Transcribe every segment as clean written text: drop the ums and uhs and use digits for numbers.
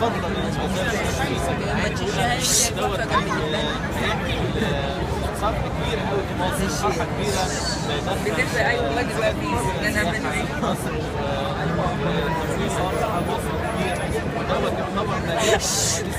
ما تشيلهاش مفاجأة بالنسبة لي. صرف كبير قوي في مصر، صحة كبيرة بتفرق. أيوة والله دلوقتي إن أنا أعمل إيه؟ مصر وتمويل صالح مصر كبير، ودوت يعتبر نجاح السياسي.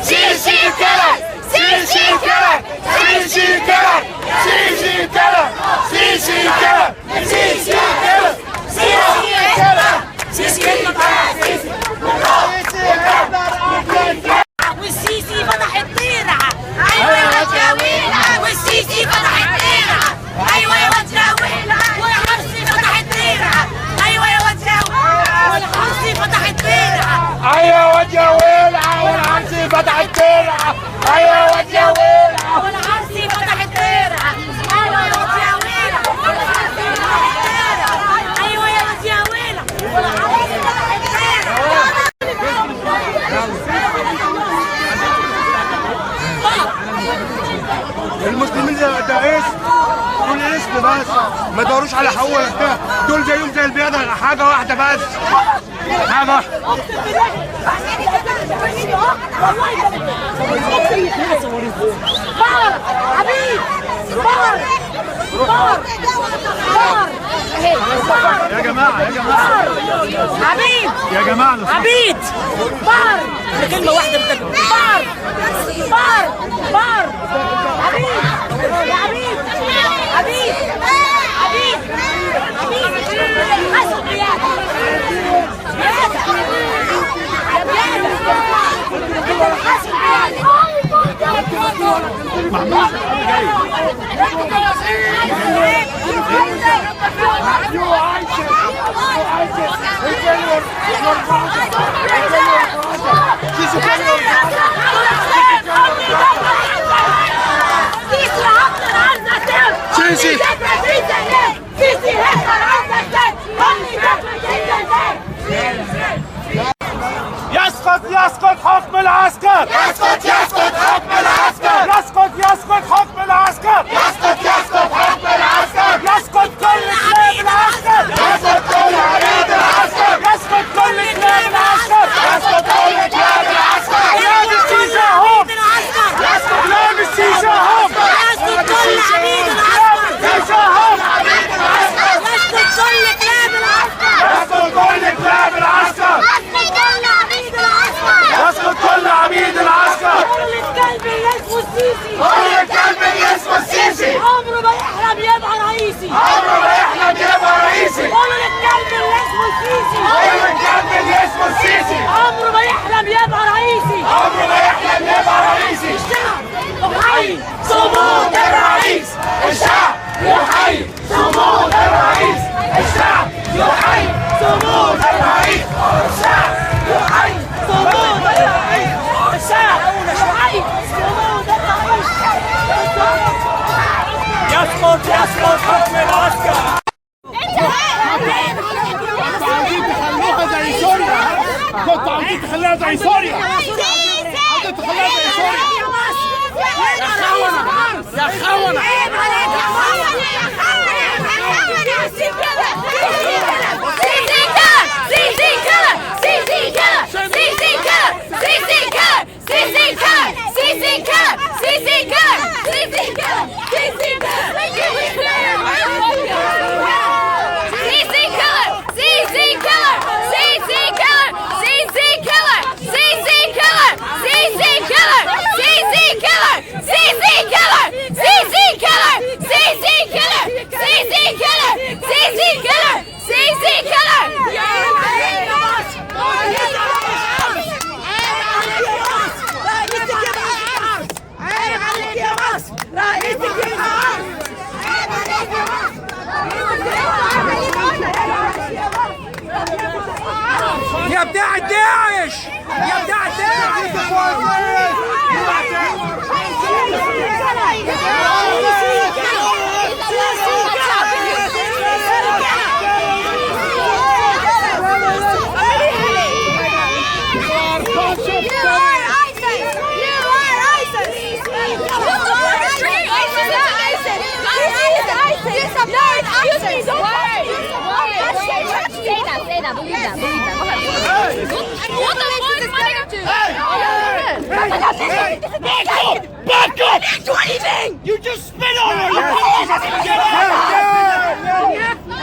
Sí, sí, cara. المسلمين ده اسم، دول اسم بس، ما يدوروش على حقوق ولا بتاع، دول زيهم زي البيضة، حاجة واحدة بس، حاجة واحدة. يا جماعة عبيد يا جماعة عبيد بار كلمة واحدة بتكلم بار عبيد يا عبيد عبيد عبيد حسب بيادة حسب يسقط حكم العسكر، يسقط حكم العسكر، يسقط حكم العسكر، يسقط حكم العسكر، يسقط كل كلاب العسكر، يسقط كل عبيد العسكر، يسقط كل كلاب العسكر، يسقط كل كلاب العسكر، كلاب السيسة هم، يسقط كلاب السيسة هم، يسقط كل عبيد العسكر، السيسة هم، يسقط كل كلاب العسكر، يسقط كل كلاب العسكر، يسقط كل عبيد العسكر، كل الكلب اللي اسمه السيسي، كل كلب اللي اسمه السيسي، عمره ما يحلم يبقى رئيسي، عمره ما يحلم يبقى رئيسي، كل الكلب اللي اسمه السيسي، كل الكلب اللي اسمه السيسي، عمره ما يحلم يبقى رئيسي، عمره ما يحلم يبقى رئيسي. الشعب يحيي صمود الرئيس، الشعب يحيي صمود الرئيس، الشعب يحيي صمود الرئيس، الشعب يحيي صمود الرئيس، الشعب يحيي صمود الرئيس. يسقط حكم العسكر. كنتوا عايزين تخلوها زي سوريا، عايزين تخلوها زي سوريا. يا خونة يا خونة. يا بتاع الداعش يا بتاع الداعش Back up! Do anything! You just spit on her! Get out!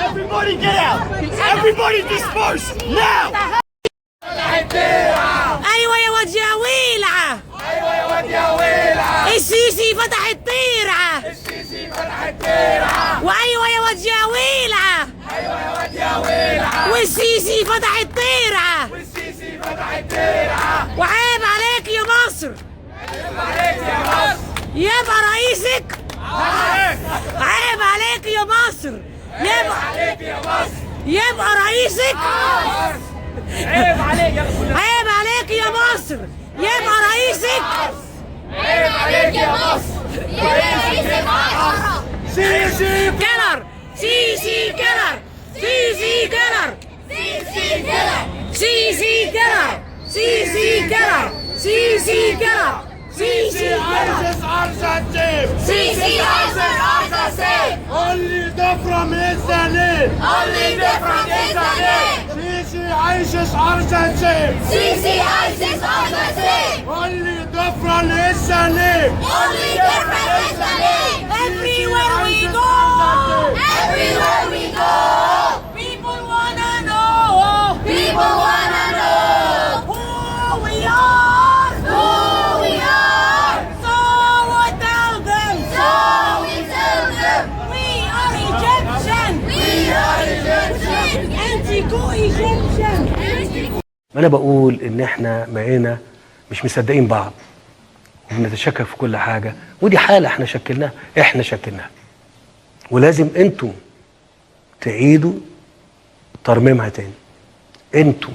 Everybody get out! Everybody disperse! Now! ايوه يا واد يا ويلعه، ايوه يا واد يا ويلعه، السيسي فتح الطيرعه، السيسي فتح الترعه، وايوه يا واد يا ويلعه، ايوه يا واد يا ويلعه، والسيسي فتح الطيرعه، والسيسي فتح الترعه، وعيب عليك يا مصر، عليك يا مصر، يبقى رئيسك، عيب عليك يا مصر، عليك يا مصر، يبقى رئيسك، عيب عليك يا مصر، عيب عليك يا مصر، يبقى رئيسك، عيب عليك يا مصر، سيسي كيلر، سيسي كيلر، سيسي كيلر، سيسي كده، سيسي كيلر، سيسي كيلر، سيسي كيلر، Sisi ISIS are the same. Sisi ISIS are the same. Only different is the name. Only different is the name. Sisi ISIS are the same. Sisi ISIS are the same. Only different is the name. Only different is the name. Everywhere we go. Everywhere we go. People wanna know. People wanna know who we are. Who we are. So we tell them. So we tell them. We are Egyptian. We are Egyptian. Anti-go Egyptian. ما أنا بقول إن إحنا بقينا مش مصدقين بعض وبنتشكك في كل حاجة، ودي حالة إحنا شكلناها ولازم أنتوا تعيدوا ترميمها تاني. أنتوا